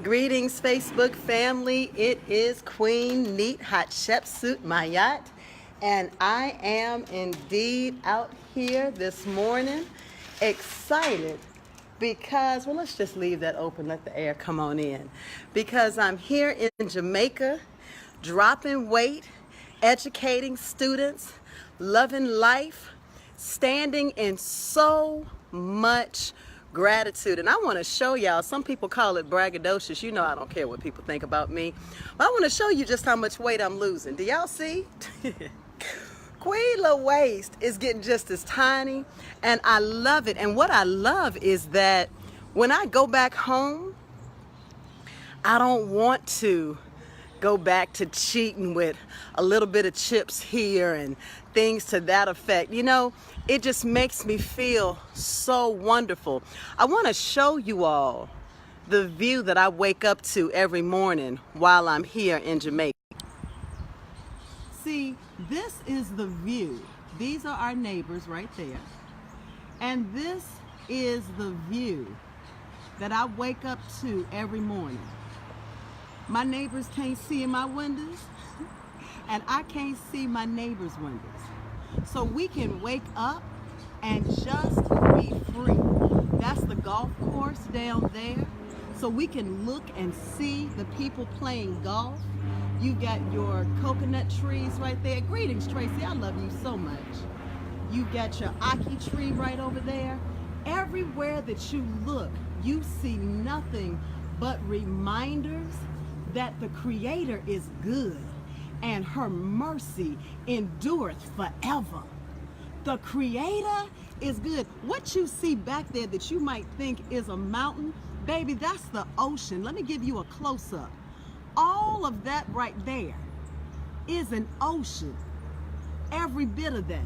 Greetings, Facebook family. It is Queen Neat Hatshepsut Mayat, and I am indeed out here this morning excited because, well, let's just leave that open, let the air come on in. Because I'm here in Jamaica, dropping weight, educating students, loving life, standing in so much gratitude. And I want to show y'all, some people call it braggadocious. You know I don't care what people think about me. But I want to show you just how much weight I'm losing. Do y'all see? Queen La waist is getting just as tiny, and I love it. And what I love is that when I go back home, I don't want to go back to cheating with a little bit of chips here and things to that effect. You know, it just makes me feel so wonderful. I want to show you all the view that I wake up to every morning while I'm here in Jamaica. See, this is the view. These are our neighbors right there. And this is the view that I wake up to every morning. My neighbors can't see in my windows, and I can't see my neighbors' windows. So we can wake up and just be free. That's the golf course down there. So we can look and see the people playing golf. You got your coconut trees right there. Greetings, Tracy. I love you so much. You got your ackee tree right over there. Everywhere that you look, you see nothing but reminders that the Creator is good and her mercy endureth forever. The Creator is good. What you see back there that you might think is a mountain, baby, that's the ocean. Let me give you a close-up. All of that right there is an ocean. Every bit of that.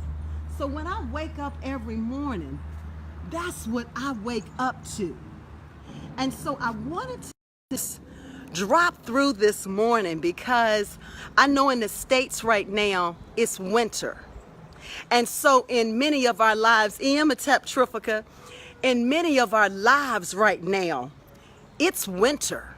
So when I wake up every morning, that's what I wake up to. And so I wanted to drop through this morning because I know in the States right now it's winter. And so in many of our lives, in many of our lives right now, it's winter.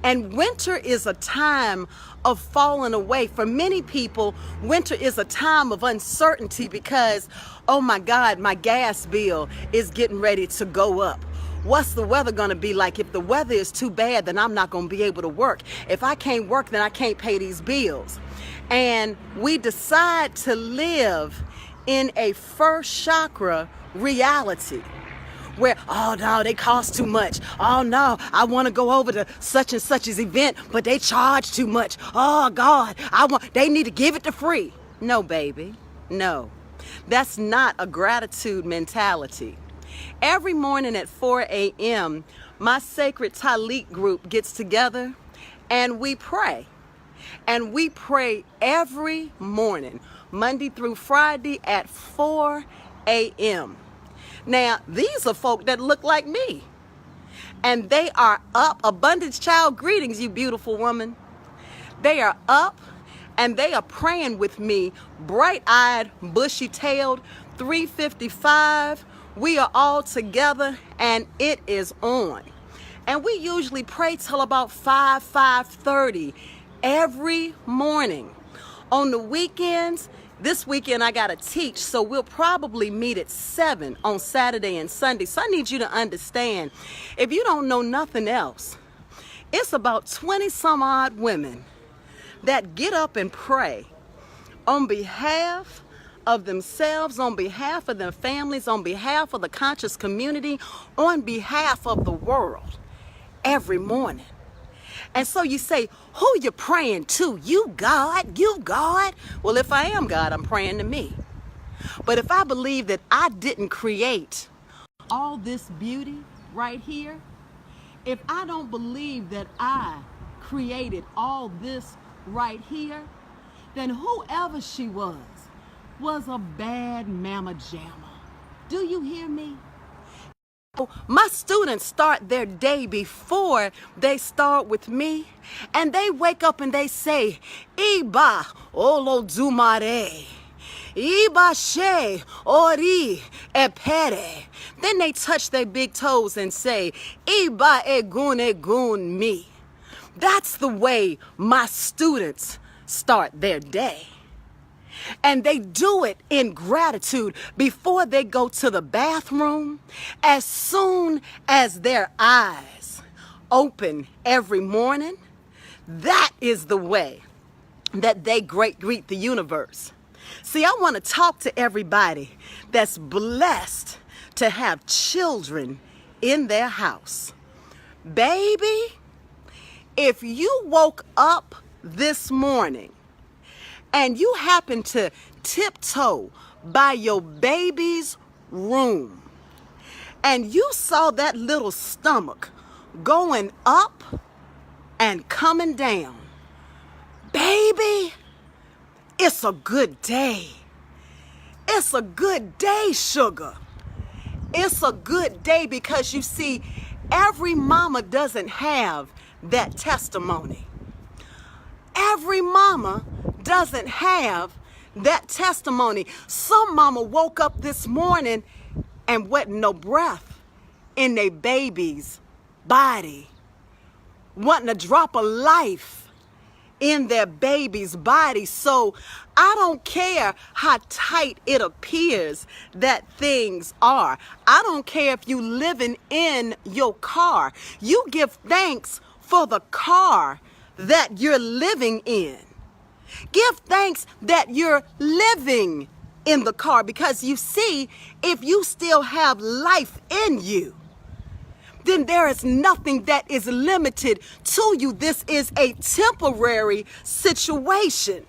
And winter is a time of falling away. For many people, winter is a time of uncertainty because, oh my God, my gas bill is getting ready to go up. What's the weather going to be like? If the weather is too bad, then I'm not going to be able to work. If I can't work, then I can't pay these bills. And we decide to live in a first chakra reality where, oh no, they cost too much. Oh no, I want to go over to such and such's event, but they charge too much. Oh God, they need to give it to free. No, baby, no. That's not a gratitude mentality. Every morning at 4 a.m., my sacred Talit group gets together and we pray. And we pray every morning, Monday through Friday at 4 a.m. Now, these are folk that look like me. And they are up. Abundance Child, greetings, you beautiful woman. They are up and they are praying with me, bright-eyed, bushy-tailed, 355. We are all together and it is on. And we usually pray till about 5:30 every morning. On the weekends, this weekend I gotta teach, so we'll probably meet at 7 on Saturday and Sunday. So I need you to understand, if you don't know nothing else, it's about 20 some odd women that get up and pray on behalf of themselves, on behalf of their families, on behalf of the conscious community, on behalf of the world every morning. And so you say, who you praying to? You God, you God. Well, if I am God, I'm praying to me. But if I believe that I didn't create all this beauty right here, if I don't believe that I created all this right here, then whoever she was a bad mama jamma. Do you hear me? My students start their day before they start with me, and they wake up and they say, Iba Olodumare, Ibashe, ori, epere. Then they touch their big toes and say, Iba egun me. That's the way my students start their day. And they do it in gratitude before they go to the bathroom. As soon as their eyes open every morning, that is the way that they greet the universe. See, I want to talk to everybody that's blessed to have children in their house. Baby, if you woke up this morning and you happen to tiptoe by your baby's room and you saw that little stomach going up and coming down, baby, it's a good day. It's a good day, sugar. It's a good day because you see, every mama doesn't have that testimony. Every mama doesn't have that testimony. Some mama woke up this morning and wasn't no breath in their baby's body, wanting a drop of life in their baby's body. So I don't care how tight it appears that things are. I don't care if you living in your car. You give thanks for the car that you're living in. Give thanks that you're living in the car, because you see, if you still have life in you, then there is nothing that is limited to you. This is a temporary situation.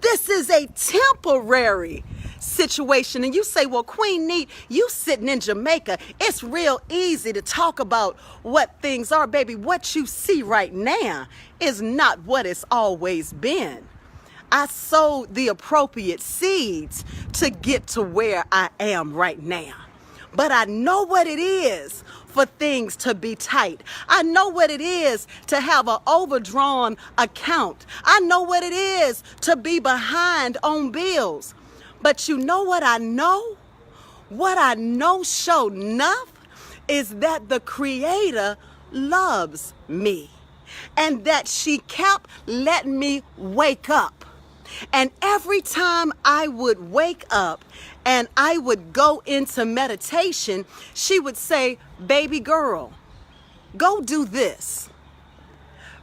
This is a temporary situation. And you say, well, Queen Neat, you sitting in Jamaica, it's real easy to talk about what things are. Baby, what you see right now is not what it's always been. I sowed the appropriate seeds to get to where I am right now. But I know what it is for things to be tight. I know what it is to have an overdrawn account. I know what it is to be behind on bills. But you know what I know? What I know sure enough is that the Creator loves me and that she kept letting me wake up. And every time I would wake up and I would go into meditation, she would say, baby girl, go do this.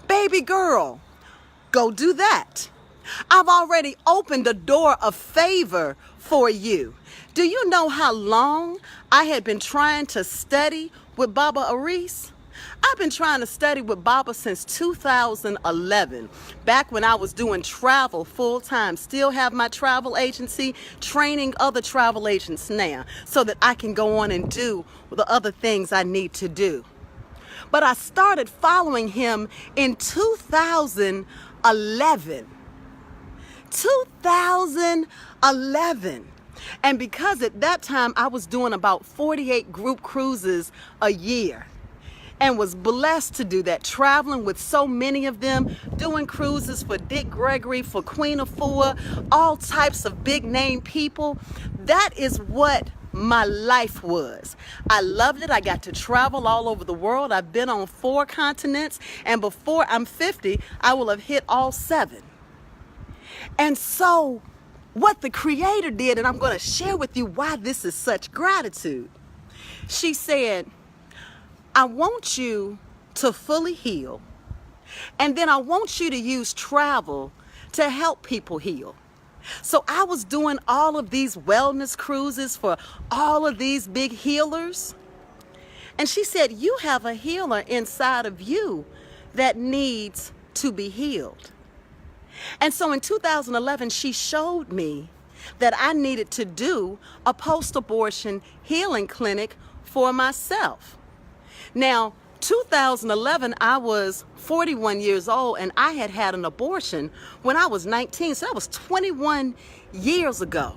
Baby girl, go do that. I've already opened a door of favor for you. Do you know how long I had been trying to study with Baba Aris? I've been trying to study with Baba since 2011, back when I was doing travel full-time. Still have my travel agency, training other travel agents now so that I can go on and do the other things I need to do. But I started following him in 2011. 2011. And because at that time I was doing about 48 group cruises a year, and was blessed to do that, traveling with so many of them, doing cruises for Dick Gregory, for Queen Afua, all types of big name people. That is what my life was. I loved it. I got to travel all over the world. I've been on 4 continents, and before I'm 50, I will have hit all 7. And so what the Creator did, and I'm going to share with you why this is such gratitude. She said, I want you to fully heal, and then I want you to use travel to help people heal. So I was doing all of these wellness cruises for all of these big healers. And she said, you have a healer inside of you that needs to be healed. And so in 2011, she showed me that I needed to do a post-abortion healing clinic for myself. Now, 2011, I was 41 years old, and I had had an abortion when I was 19, so that was 21 years ago.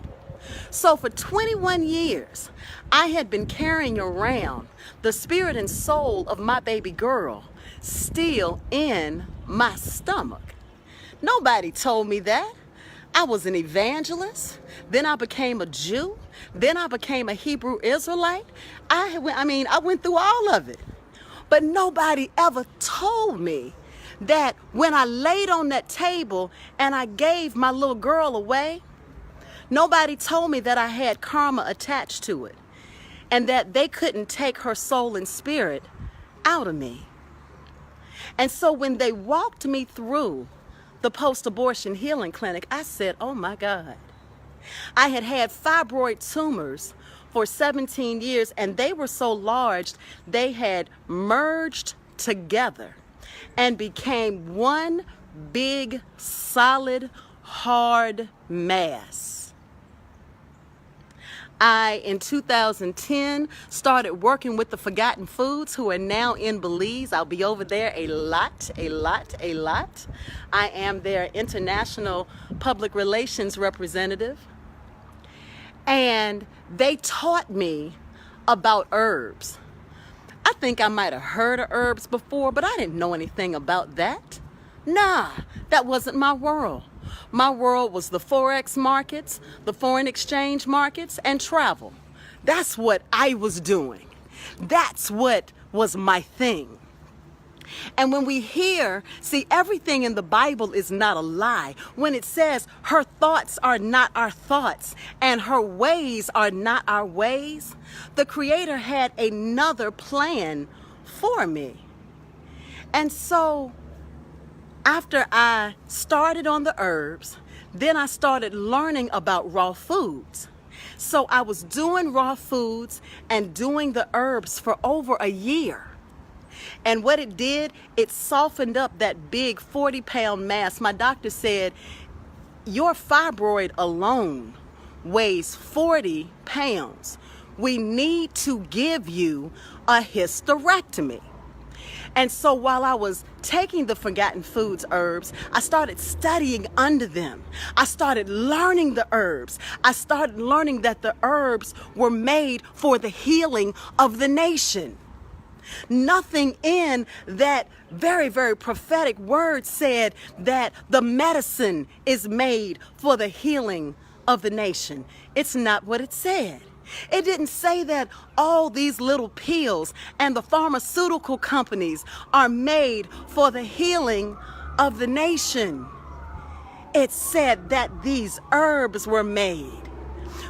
So for 21 years, I had been carrying around the spirit and soul of my baby girl still in my stomach. Nobody told me that. I was an evangelist. Then I became a Jew. Then I became a Hebrew Israelite. I went through all of it. But nobody ever told me that when I laid on that table and I gave my little girl away, nobody told me that I had karma attached to it and that they couldn't take her soul and spirit out of me. And so when they walked me through the post-abortion healing clinic, I said, oh my God. I had had fibroid tumors for 17 years, and they were so large, they had merged together and became one big, solid, hard mass. I, in 2010, started working with the Forgotten Foods, who are now in Belize. I'll be over there a lot. I am their international public relations representative. And they taught me about herbs. I think I might have heard of herbs before, but I didn't know anything about that. Nah, that wasn't my world. My world was the Forex markets, the foreign exchange markets, and travel. That's what I was doing. That's what was my thing. And when we hear, see, everything in the Bible is not a lie. When it says her thoughts are not our thoughts and her ways are not our ways, the Creator had another plan for me. And so after I started on the herbs, then I started learning about raw foods. So I was doing raw foods and doing the herbs for over a year. And what it did, it softened up that big 40-pound mass. My doctor said, your fibroid alone weighs 40 pounds. We need to give you a hysterectomy. And so while I was taking the Forgotten Foods herbs, I started studying under them. I started learning the herbs. I started learning that the herbs were made for the healing of the nation. Nothing in that very, very prophetic word said that the medicine is made for the healing of the nation. It's not what it said. It didn't say that all these little pills and the pharmaceutical companies are made for the healing of the nation. It said that these herbs were made.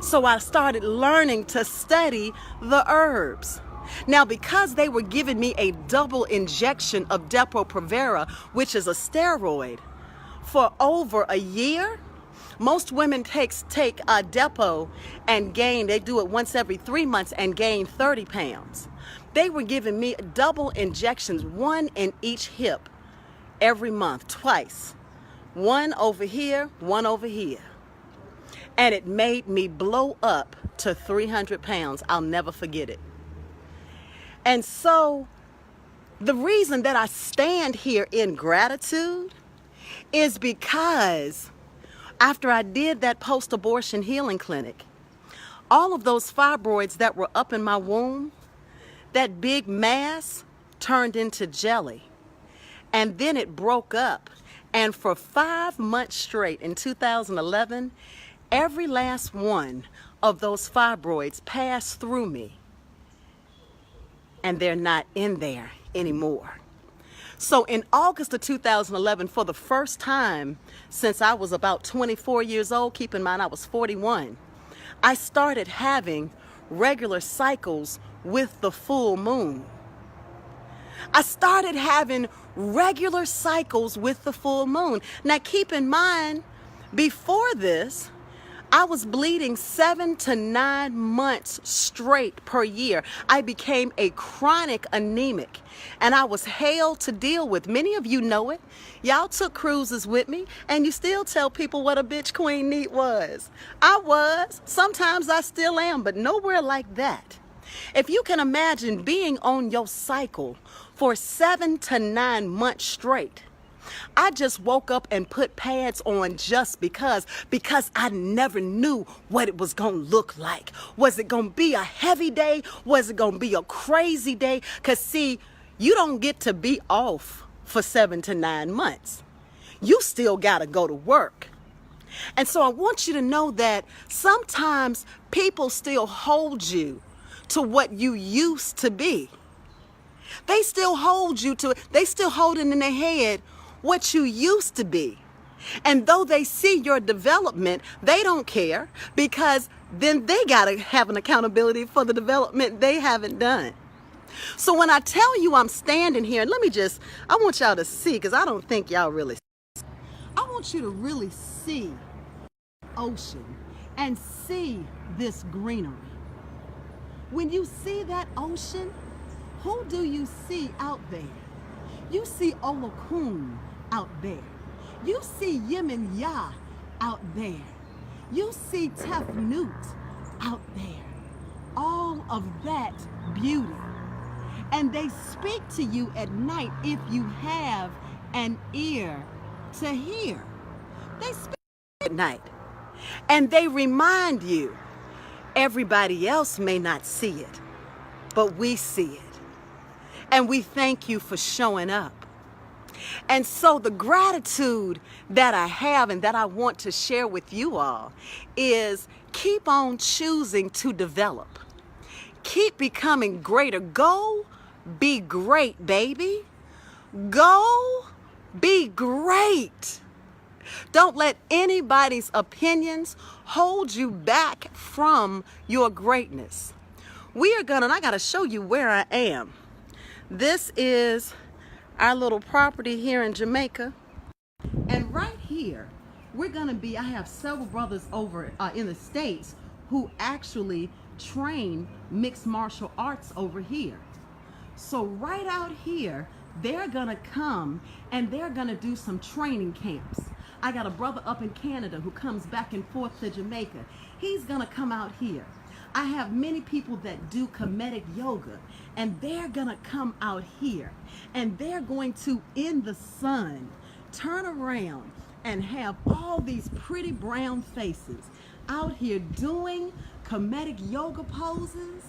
So I started learning to study the herbs. Now, because they were giving me a double injection of Depo-Provera, which is a steroid, for over a year, most women take a Depo and gain, they do it once every 3 months and gain 30 pounds. They were giving me double injections, one in each hip every month, twice. One over here, one over here. And it made me blow up to 300 pounds. I'll never forget it. And so the reason that I stand here in gratitude is because after I did that post-abortion healing clinic, all of those fibroids that were up in my womb, that big mass turned into jelly. And then it broke up. And for 5 months straight in 2011, every last one of those fibroids passed through me. And they're not in there anymore. So in August of 2011, for the first time since I was about 24 years old, keep in mind I was 41, I started having regular cycles with the full moon. I started having regular cycles with the full moon. Now keep in mind, before this, I was bleeding 7 to 9 months straight per year. I became a chronic anemic, and I was hell to deal with. Many of you know it. Y'all took cruises with me, and you still tell people what a bitch Queen Neat was. I was. Sometimes I still am, but nowhere like that. If you can imagine being on your cycle for 7 to 9 months straight, I just woke up and put pads on just because I never knew what it was going to look like. Was it going to be a heavy day? Was it going to be a crazy day? Because see, you don't get to be off for 7 to 9 months. You still got to go to work. And so I want you to know that sometimes people still hold you to what you used to be. They still hold you to, they still hold it in their head what you used to be. And though they see your development, they don't care, because then they got to have an accountability for the development they haven't done. So when I tell you I'm standing here, and I want y'all to see, because I don't think y'all really, I want you to really see ocean and see this greenery. When you see that ocean, who do you see out there? You see Olokun out there. You see Yemen Yah out there. You see Tefnut out there. All of that beauty. And they speak to you at night if you have an ear to hear. They speak at night. And they remind you, everybody else may not see it, but we see it. And we thank you for showing up. And so the gratitude that I have and that I want to share with you all is keep on choosing to develop. Keep becoming greater. Go be great, baby. Go be great. Don't let anybody's opinions hold you back from your greatness. And I got to show you where I am. This is our little property here in Jamaica. And right here, I have several brothers over in the States who actually train mixed martial arts over here. So right out here, they're gonna come and they're gonna do some training camps. I got a brother up in Canada who comes back and forth to Jamaica. He's gonna come out here. I have many people that do comedic yoga, and they're gonna come out here, and they're going to, in the sun, turn around and have all these pretty brown faces out here doing comedic yoga poses.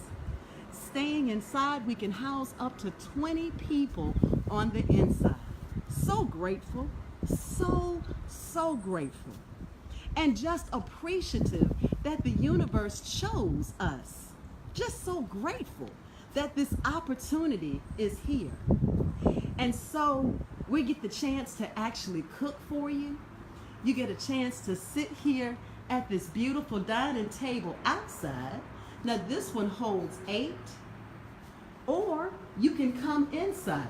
Staying inside, we can house up to 20 people on the inside. So grateful, so grateful. And just appreciative that the universe chose us. Just so grateful that this opportunity is here. And so we get the chance to actually cook for you. You get a chance to sit here at this beautiful dining table outside. Now this one holds 8, or you can come inside.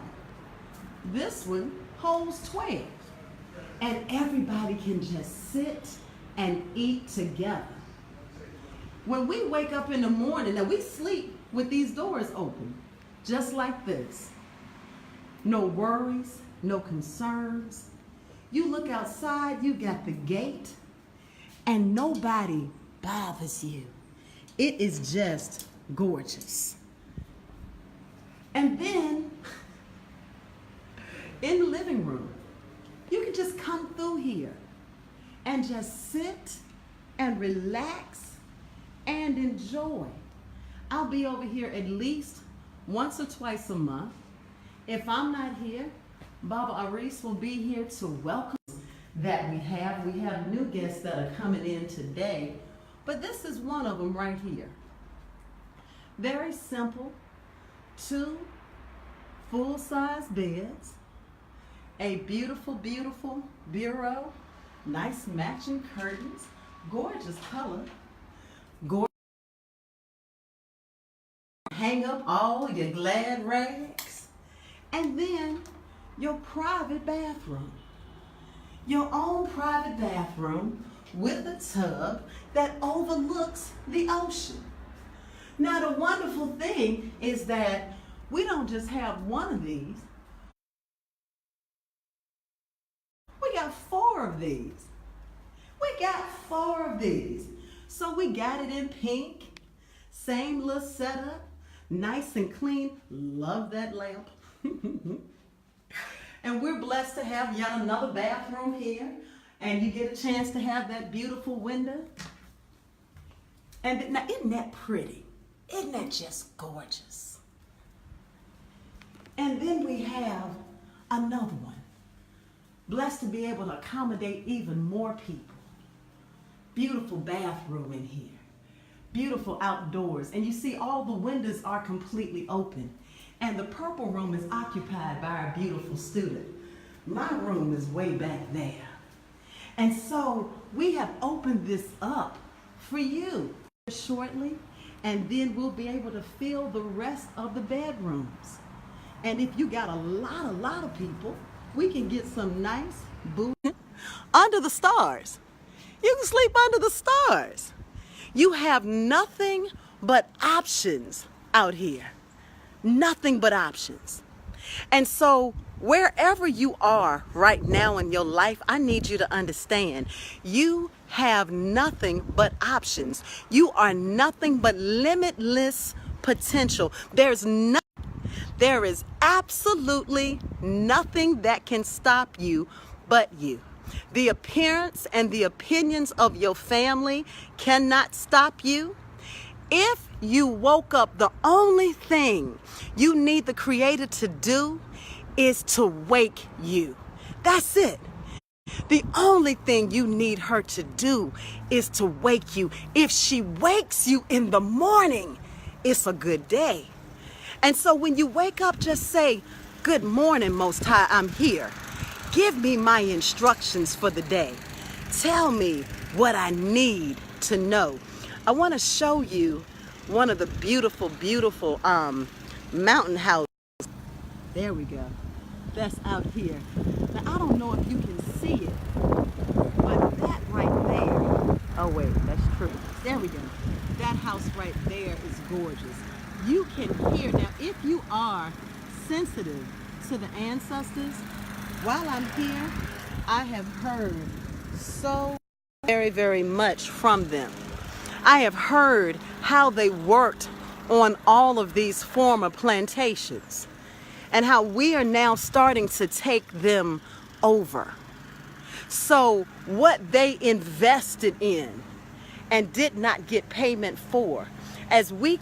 This one holds 12. And everybody can just sit and eat together. When we wake up in the morning, now we sleep with these doors open, just like this. No worries, no concerns. You look outside, you got the gate, and nobody bothers you. It is just gorgeous. And then, in the living room, you can just come through here and just sit and relax and enjoy. I'll be over here at least once or twice a month. If I'm not here, Baba Aris will be here to welcome that we have. We have new guests that are coming in today, but this is one of them right here. Very simple, 2 full-size beds, a beautiful, beautiful bureau, nice matching curtains, gorgeous color, gorgeous. Hang up all your Glad rags, and then your private bathroom. Your own private bathroom with a tub that overlooks the ocean. Now the wonderful thing is that we don't just have one of these. We got 4 of these. We got 4 of these. So we got it in pink, same little setup, nice and clean. Love that lamp. And we're blessed to have yet another bathroom here, and you get a chance to have that beautiful window. And now, isn't that pretty? Isn't that just gorgeous? And then we have another one. Blessed to be able to accommodate even more people. Beautiful bathroom in here. Beautiful outdoors. And you see all the windows are completely open. And the purple room is occupied by our beautiful student. My room is way back there. And so we have opened this up for you shortly, and then we'll be able to fill the rest of the bedrooms. And if you got a lot of people, we can get some nice booty under the stars. You can sleep under the stars. You have nothing but options out here. Nothing but options. And so wherever you are right now in your life, I need you to understand you have nothing but options. You are nothing but limitless potential. There is absolutely nothing that can stop you but you. The appearance and the opinions of your family cannot stop you. If you woke up, the only thing you need the Creator to do is to wake you. That's it. The only thing you need her to do is to wake you. If she wakes you in the morning, it's a good day. And so when you wake up, just say, "Good morning, Most High, I'm here. Give me my instructions for the day. Tell me what I need to know." I want to show you one of the beautiful mountain houses. There we go. That's out here. Now, I don't know if you can see it, but that right there, oh wait, that's true. There we go. That house right there is gorgeous. You can hear, now if you are sensitive to the ancestors, while I'm here, I have heard so very much from them. I have heard how they worked on all of these former plantations and how we are now starting to take them over. So what they invested in and did not get payment for, as we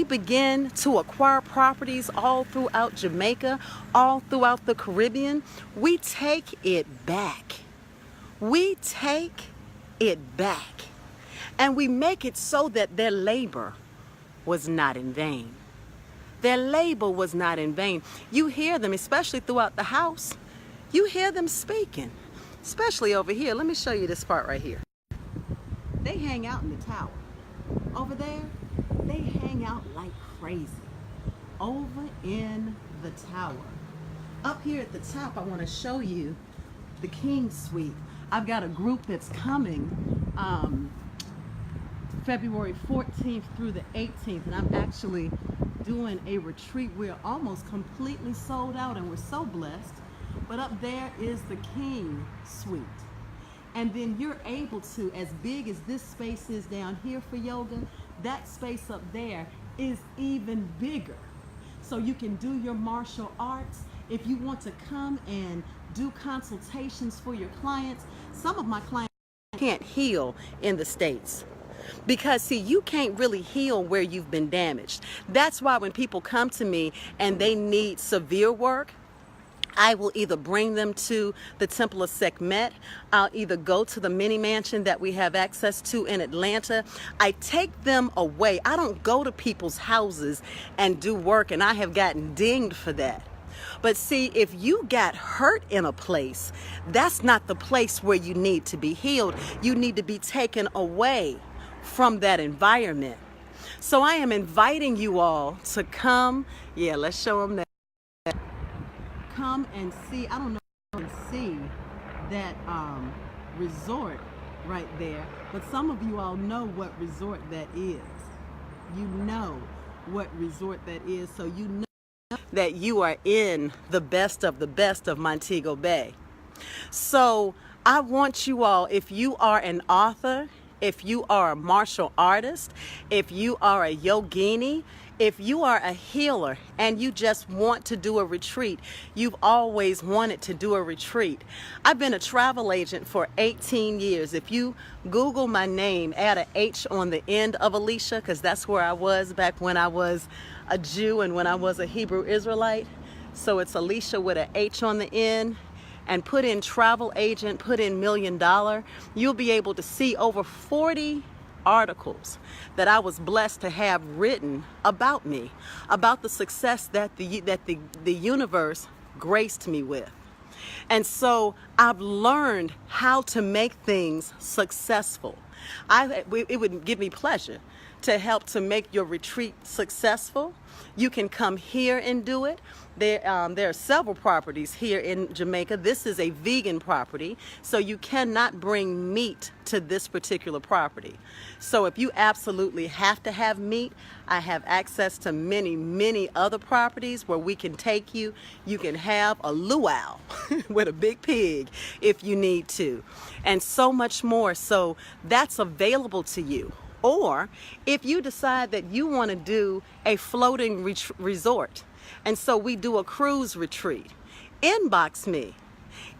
begin to acquire properties all throughout Jamaica, all throughout the Caribbean, we take it back. We take it back. And we make it so that their labor was not in vain. Their labor was not in vain. You hear them, especially throughout the house. You hear them speaking, especially over here. Let me show you this part right here. They hang out in the tower. Over there, they hang out like crazy. Over in the tower. Up here at the top, I want to show you the King Suite. I've got a group that's coming February 14th through the 18th, and I'm actually doing a retreat. We're almost completely sold out, and we're so blessed. But up there is the King Suite. And then you're able to, as big as this space is down here for yoga, that space up there is even bigger. So you can do your martial arts. If you want to come and do consultations for your clients, some of my clients can't heal in the States. Because see, you can't really heal where you've been damaged. That's why when people come to me and they need severe work, I will either bring them to the Temple of Sekhmet. I'll either go to the mini mansion that we have access to in Atlanta. I take them away. I don't go to people's houses and do work, and I have gotten dinged for that. But see, if you got hurt in a place, that's not the place where you need to be healed. You need to be taken away from that environment. So I am inviting you all to come. Yeah, let's show them that. Come and see. I don't know if you can see that resort right there, but some of you all know what resort that is. You know what resort that is, so you know that you are in the best of Montego Bay. So I want you all, if you are an author, if you are a martial artist, if you are a yogini, if you are a healer and you just want to do a retreat, you've always wanted to do a retreat. I've been a travel agent for 18 years. If you Google my name, add an H on the end of Alicia, because that's where I was back when I was a Jew and when I was a Hebrew Israelite. So it's Alicia with an H on the end. and put in travel agent, put in $1 million, you'll be able to see over 40 articles that I was blessed to have written about me, about the success that the universe graced me with. And so I've learned how to make things successful. It would give me pleasure to help to make your retreat successful. You can come here and do it. There are several properties here in Jamaica. This is a vegan property, so you cannot bring meat to this particular property. So if you absolutely have to have meat, I have access to many, many other properties where we can take you. You can have a luau with a big pig if you need to, and so much more. So that's available to you. Or if you decide that you want to do a floating resort, and so we do a cruise retreat, inbox me.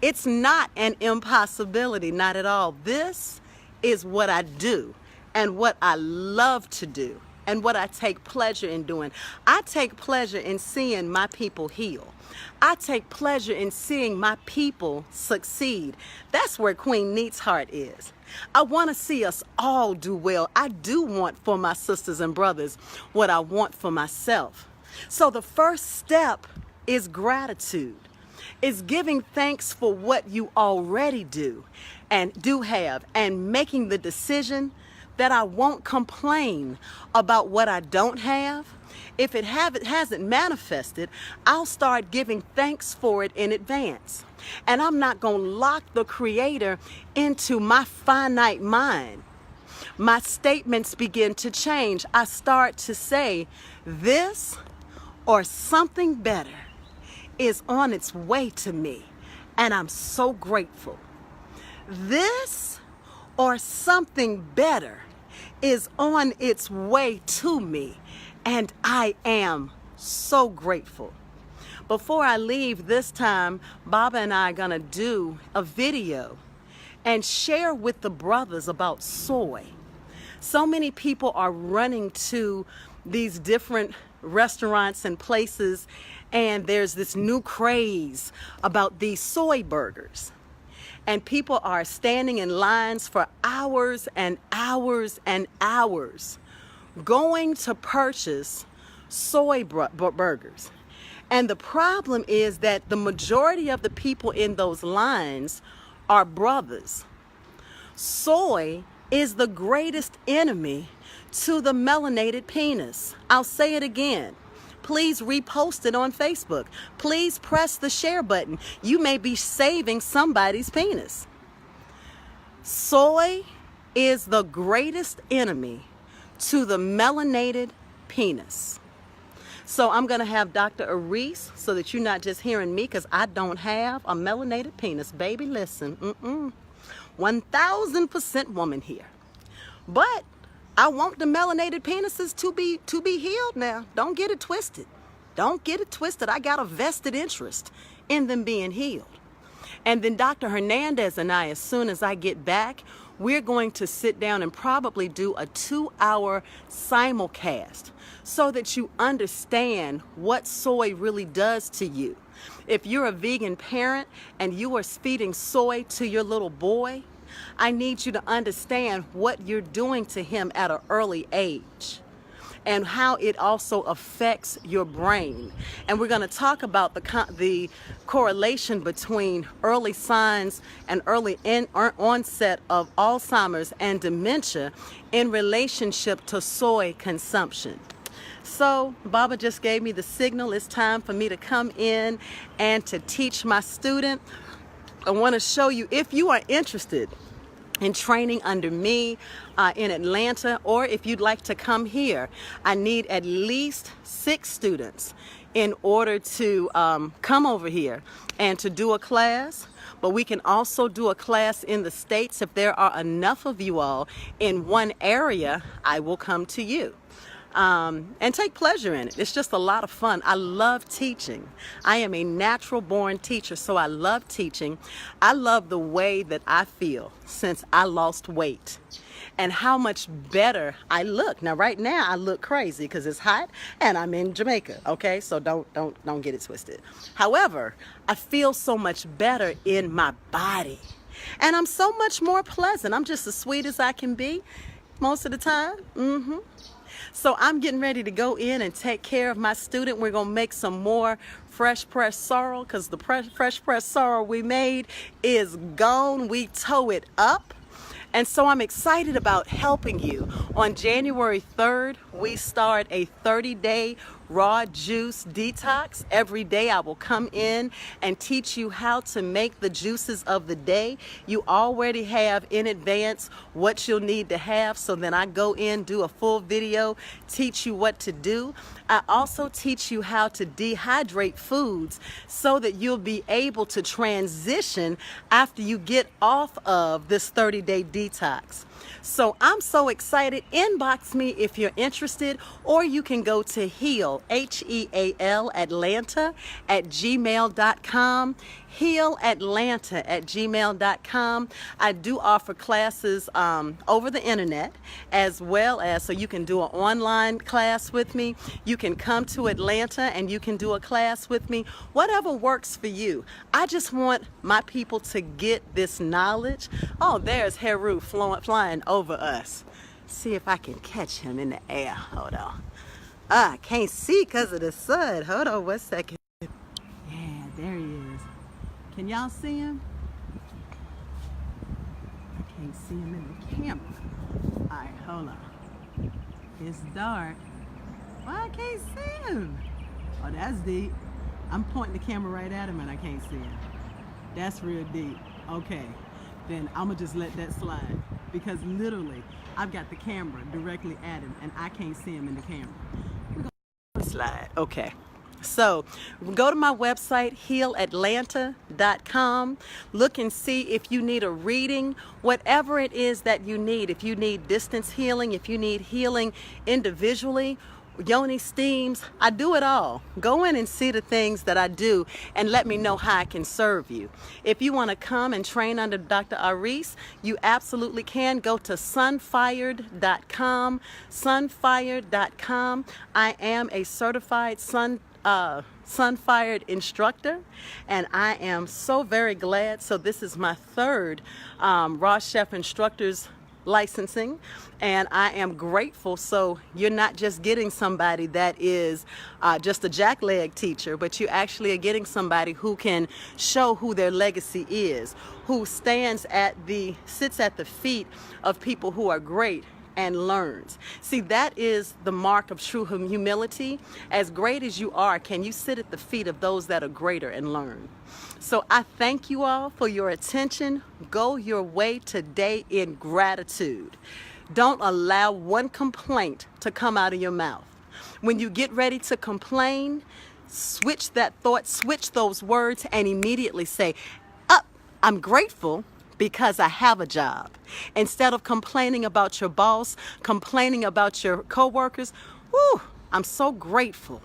It's not an impossibility, not at all. This is what I do and what I love to do and what I take pleasure in doing. I take pleasure in seeing my people heal. I take pleasure in seeing my people succeed. That's where Queen Neat's heart is. I want to see us all do well. I do want for my sisters and brothers what I want for myself. So the first step is gratitude. It's giving thanks for what you already do and do have, and making the decision that I won't complain about what I don't have. If it hasn't manifested, I'll start giving thanks for it in advance. And I'm not going to lock the Creator into my finite mind. My statements begin to change. I start to say, this or something better is on its way to me, and I'm so grateful. This or something better is on its way to me, and I am so grateful. Before I leave this time, Baba and I are going to do a video and share with the brothers about soy. So many people are running to these different restaurants and places, and there's this new craze about these soy burgers. And people are standing in lines for hours and hours and hours going to purchase soy burgers. And the problem is that the majority of the people in those lines are brothers. Soy is the greatest enemy to the melanated penis. I'll say it again. Please repost it on Facebook. Please press the share button. You may be saving somebody's penis. Soy is the greatest enemy to the melanated penis. So I'm going to have Dr. Aris, so that you're not just hearing me, because I don't have a melanated penis. Baby, listen, 1000% woman here. But I want the melanated penises to be healed now. Don't get it twisted. Don't get it twisted. I got a vested interest in them being healed. And then Dr. Hernandez and I, as soon as I get back, we're going to sit down and probably do a 2-hour simulcast so that you understand what soy really does to you. If you're a vegan parent and you are feeding soy to your little boy, I need you to understand what you're doing to him at an early age and how it also affects your brain. And we're going to talk about the correlation between early signs and early onset of Alzheimer's and dementia in relationship to soy consumption. So Baba just gave me the signal. It's time for me to come in and to teach my student. I want to show you, if you are interested in training under me in Atlanta, or if you'd like to come here, I need at least 6 students in order to come over here and to do a class. But we can also do a class in the States. If there are enough of you all in one area, I will come to you. And take pleasure in it. It's just a lot of fun. I love teaching. I am a natural born teacher, so I love teaching. I love the way that I feel since I lost weight. and how much better I look. Now, right now, I look crazy because it's hot and I'm in Jamaica, okay? So don't get it twisted. However, I feel so much better in my body. And I'm so much more pleasant. I'm just as sweet as I can be most of the time. So I'm getting ready to go in and take care of my student. We're going to make some more fresh pressed sorrel because the fresh pressed sorrel we made is gone. We tow it up. And so I'm excited about helping you. On January 3rd, we start a 30-day raw juice detox. Every day I will come in and teach you how to make the juices of the day. You already have in advance what you'll need to have, so then I go in, do a full video, teach you what to do. I also teach you how to dehydrate foods so that you'll be able to transition after you get off of this 30-day detox. So I'm so excited. Inbox me if you're interested, or you can go to Heal, Heal Atlanta @gmail.com. healatlanta@gmail.com. I do offer classes over the internet, as well as, so you can do an online class with me. You can come to Atlanta and you can do a class with me. Whatever works for you. I just want my people to get this knowledge. Oh, there's Heru flying over us. See if I can catch him in the air. Hold on. I can't see because of the sun. Hold on 1 second. Yeah, there he is. Can y'all see him? I can't see him in the camera. All right, hold on. It's dark. Well, I can't see him. Oh, that's deep. I'm pointing the camera right at him and I can't see him. That's real deep. Okay, then I'm gonna just let that slide, because literally I've got the camera directly at him and I can't see him in the camera. We're gonna slide. Okay. So go to my website, healatlanta.com. Look and see if you need a reading, whatever it is that you need. If you need distance healing, if you need healing individually, yoni steams, I do it all. Go in and see the things that I do and let me know how I can serve you. If you want to come and train under Dr. Aris, you absolutely can. Go to sunfired.com. Sunfired.com. I am a certified Sunfired instructor, and I am so very glad. So this is my third Raw Chef instructor's licensing, and I am grateful. So you're not just getting somebody that is just a jackleg teacher, but you actually are getting somebody who can show who their legacy is, who sits at the feet of people who are great and learns. See, that is the mark of true humility. As great as you are, can you sit at the feet of those that are greater and learn? So I thank you all for your attention. Go your way today in gratitude. Don't allow one complaint to come out of your mouth. When you get ready to complain, switch that thought, switch those words, and immediately say, I'm grateful because I have a job. Instead of complaining about your boss, complaining about your coworkers, I'm so grateful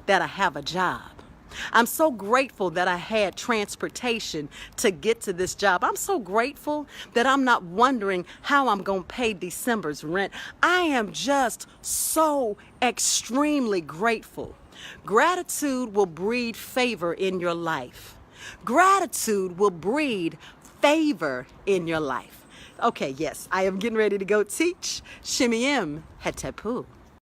that I have a job. I'm so grateful that I had transportation to get to this job. I'm so grateful that I'm not wondering how I'm going to pay December's rent. I am just so extremely grateful. Gratitude will breed favor in your life. Gratitude will breed favor in your life. Okay, yes, I am getting ready to go teach Shimmy M Hetepu.